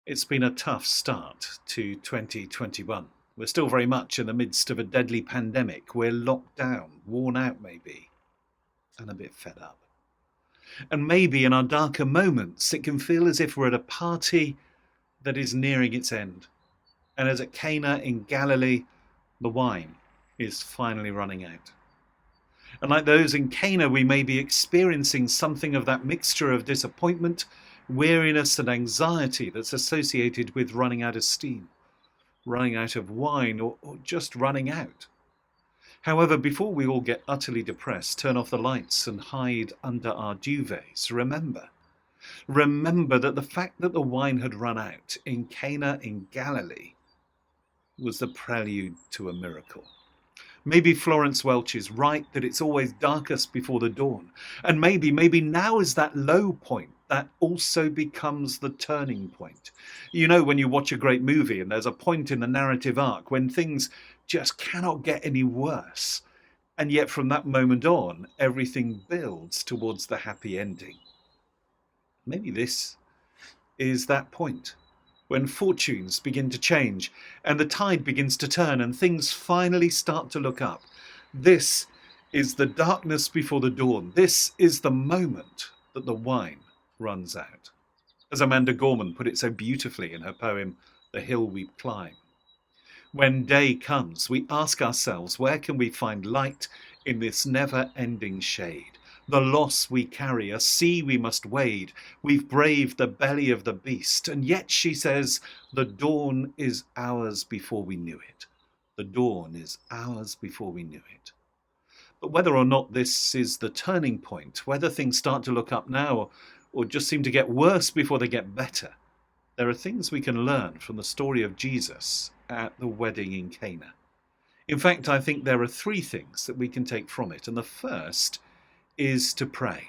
It's been a tough start to 2021. We're still very much in the midst of a deadly pandemic. We're locked down, worn out maybe, and a bit fed up. And maybe in our darker moments, it can feel as if we're at a party that is nearing its end. And as at Cana in Galilee, the wine is finally running out. And like those in Cana, we may be experiencing something of that mixture of disappointment, weariness, and anxiety that's associated with running out of steam, running out of wine, or just running out. However, before we all get utterly depressed, turn off the lights and hide under our duvets, remember that the fact that the wine had run out in Cana in Galilee was the prelude to a miracle. Maybe Florence Welch is right that it's always darkest before the dawn. And maybe now is that low point that also becomes the turning point. You know, when you watch a great movie and there's a point in the narrative arc when things just cannot get any worse. And yet from that moment on, everything builds towards the happy ending. Maybe this is that point when fortunes begin to change and the tide begins to turn and things finally start to look up. This is the darkness before the dawn. This is the moment that the wine runs out. As Amanda Gorman put it so beautifully in her poem, The Hill We Climb. When day comes, we ask ourselves, where can we find light in this never-ending shade? The loss we carry, a sea we must wade. We've braved the belly of the beast. And yet, she says, the dawn is ours before we knew it. The dawn is ours before we knew it. But whether or not this is the turning point, whether things start to look up now or just seem to get worse before they get better, there are things we can learn from the story of Jesus at the wedding in Cana. In fact, I think there are three things that we can take from it. And the first is to pray.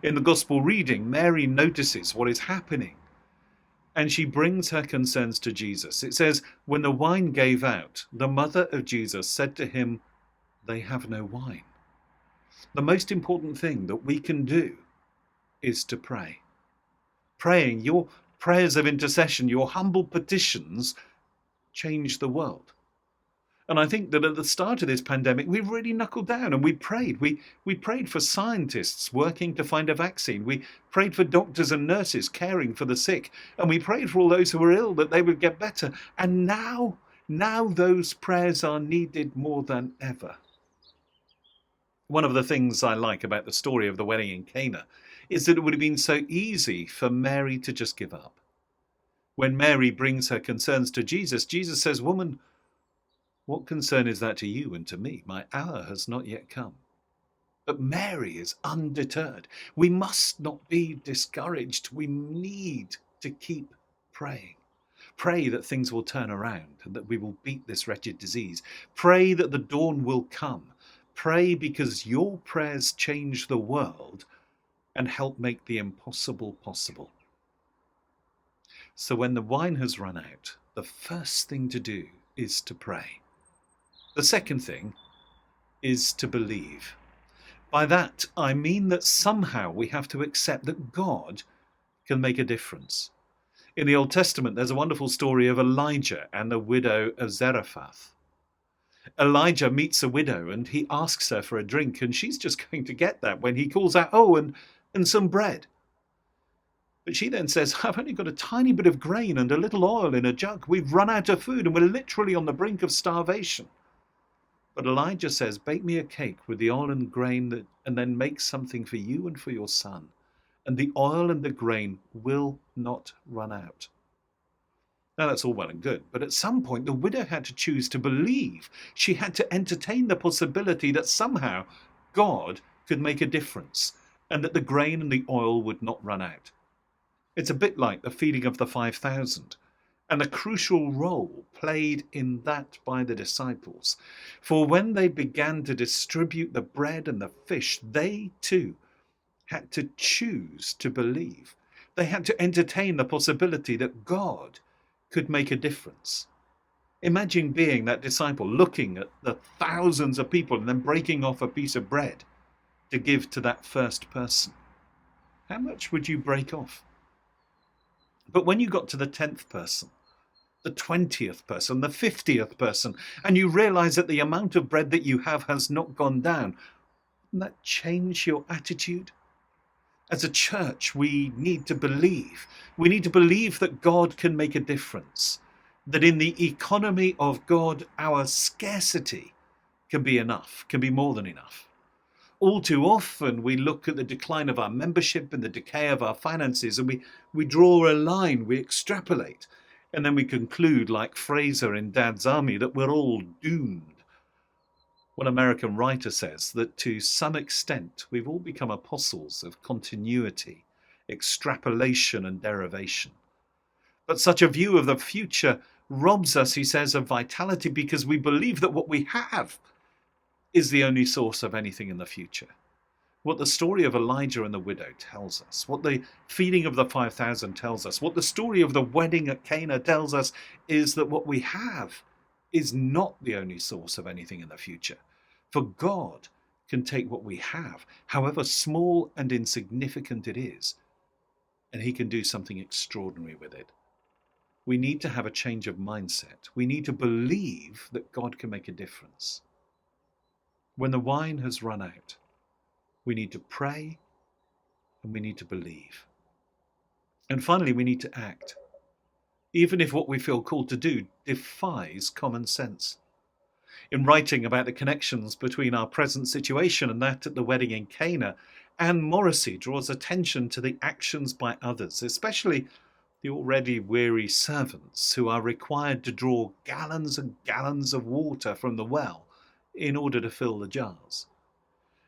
In the gospel reading, Mary notices what is happening and she brings her concerns to Jesus. It says, when the wine gave out, the mother of Jesus said to him, they have no wine. The most important thing that we can do is to pray. Praying, your prayers of intercession, your humble petitions change the world. And I think that at the start of this pandemic, we really knuckled down and we prayed. We prayed for scientists working to find a vaccine. We prayed for doctors and nurses caring for the sick. And we prayed for all those who were ill that they would get better. And now those prayers are needed more than ever. One of the things I like about the story of the wedding in Cana is that it would have been so easy for Mary to just give up. When Mary brings her concerns to Jesus, Jesus says, woman, what concern is that to you and to me? My hour has not yet come. But Mary is undeterred. We must not be discouraged. We need to keep praying. Pray that things will turn around and that we will beat this wretched disease. Pray that the dawn will come. Pray because your prayers change the world and help make the impossible possible. So when the wine has run out, the first thing to do is to pray. The second thing is to believe. By that, I mean that somehow we have to accept that God can make a difference. In the Old Testament, there's a wonderful story of Elijah and the widow of Zarephath. Elijah meets a widow and he asks her for a drink, and she's just going to get that when he calls out, and some bread. But she then says, I've only got a tiny bit of grain and a little oil in a jug. We've run out of food and we're literally on the brink of starvation. But Elijah says, bake me a cake with the oil and grain and then make something for you and for your son. And the oil and the grain will not run out. Now that's all well and good, but at some point the widow had to choose to believe. She had to entertain the possibility that somehow God could make a difference and that the grain and the oil would not run out. It's a bit like the feeding of the 5,000. And the crucial role played in that by the disciples. For when they began to distribute the bread and the fish, they too had to choose to believe. They had to entertain the possibility that God could make a difference. Imagine being that disciple, looking at the thousands of people and then breaking off a piece of bread to give to that first person. How much would you break off? But when you got to the 10th person, the 20th person, the 50th person, and you realize that the amount of bread that you have has not gone down, doesn't that change your attitude? As a church, we need to believe. We need to believe that God can make a difference, that in the economy of God, our scarcity can be enough, can be more than enough. All too often, we look at the decline of our membership and the decay of our finances, and we draw a line, we extrapolate, and then we conclude, like Fraser in Dad's Army, that we're all doomed. One American writer says that to some extent, we've all become apostles of continuity, extrapolation, and derivation. But such a view of the future robs us, he says, of vitality because we believe that what we have is the only source of anything in the future. What the story of Elijah and the widow tells us, what the feeding of the 5,000 tells us, what the story of the wedding at Cana tells us is that what we have is not the only source of anything in the future. For God can take what we have, however small and insignificant it is, and he can do something extraordinary with it. We need to have a change of mindset. We need to believe that God can make a difference. When the wine has run out, we need to pray and we need to believe. And finally, we need to act, even if what we feel called to do defies common sense. In writing about the connections between our present situation and that at the wedding in Cana, Anne Morrissey draws attention to the actions by others, especially the already weary servants who are required to draw gallons and gallons of water from the well in order to fill the jars.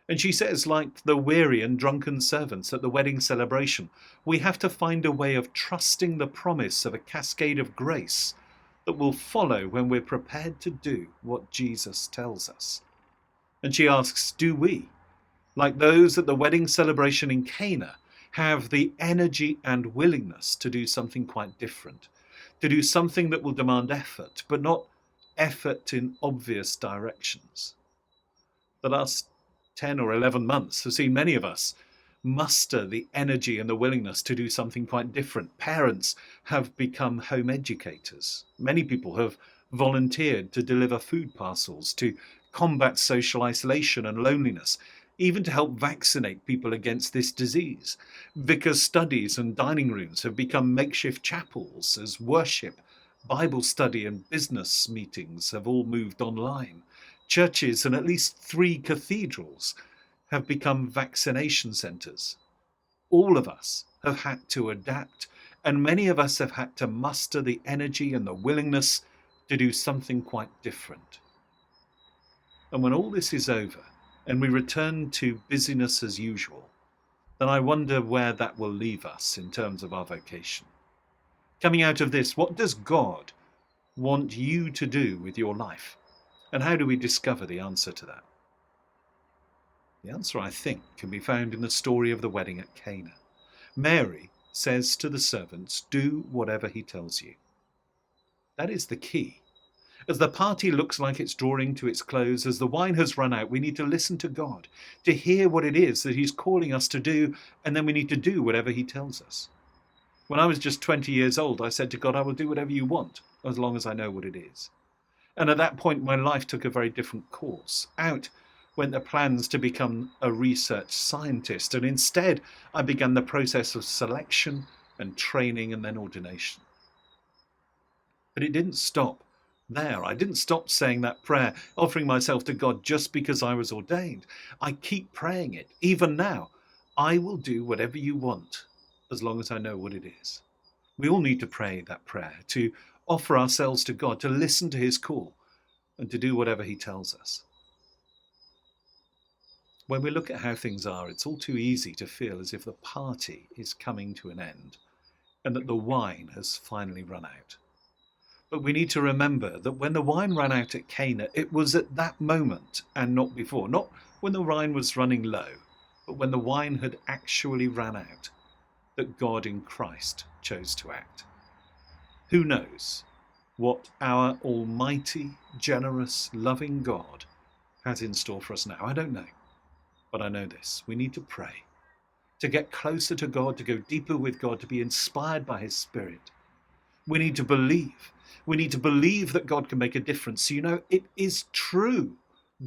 And she says, like the weary and drunken servants at the wedding celebration, we have to find a way of trusting the promise of a cascade of grace that will follow when we're prepared to do what Jesus tells us. And she asks, do we, like those at the wedding celebration in Cana, have the energy and willingness to do something quite different, to do something that will demand effort, but not effort in obvious directions? The last 10 or 11 months have seen many of us muster the energy and the willingness to do something quite different. Parents have become home educators. Many people have volunteered to deliver food parcels, to combat social isolation and loneliness, even to help vaccinate people against this disease. Vicar studies and dining rooms have become makeshift chapels as worship, Bible study and business meetings have all moved online. Churches and at least 3 cathedrals have become vaccination centres. All of us have had to adapt, and many of us have had to muster the energy and the willingness to do something quite different. And when all this is over, and we return to busyness as usual, then I wonder where that will leave us in terms of our vocation. Coming out of this, what does God want you to do with your life? And how do we discover the answer to that? The answer, I think, can be found in the story of the wedding at Cana. Mary says to the servants, do whatever he tells you. That is the key. As the party looks like it's drawing to its close, as the wine has run out, we need to listen to God, to hear what it is that he's calling us to do, and then we need to do whatever he tells us. When I was just 20 years old, I said to God, I will do whatever you want, as long as I know what it is. And at that point, my life took a very different course. Out went the plans to become a research scientist, and instead I began the process of selection and training and then ordination. But it didn't stop there. I didn't stop saying that prayer, offering myself to God just because I was ordained. I keep praying it. Even now, I will do whatever you want, as long as I know what it is. We all need to pray that prayer, to offer ourselves to God, to listen to his call, and to do whatever he tells us. When we look at how things are, it's all too easy to feel as if the party is coming to an end and that the wine has finally run out. But we need to remember that when the wine ran out at Cana, it was at that moment and not before. Not when the wine was running low, but when the wine had actually ran out, that God in Christ chose to act. Who knows what our almighty, generous, loving God has in store for us now? I don't know. But I know this. We need to pray, to get closer to God, to go deeper with God, to be inspired by his Spirit. We need to believe. We need to believe that God can make a difference. You know, it is true.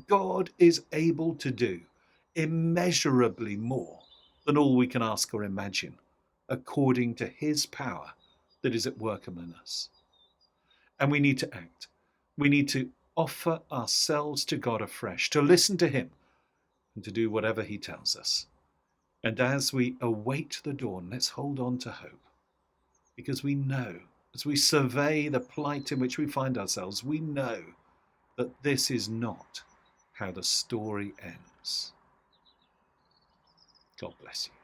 God is able to do immeasurably more than all we can ask or imagine, according to his power that is at work among us. And we need to act. We need to offer ourselves to God afresh, to listen to him and to do whatever he tells us. And as we await the dawn, let's hold on to hope, because we know, as we survey the plight in which we find ourselves, we know that this is not how the story ends. God bless you.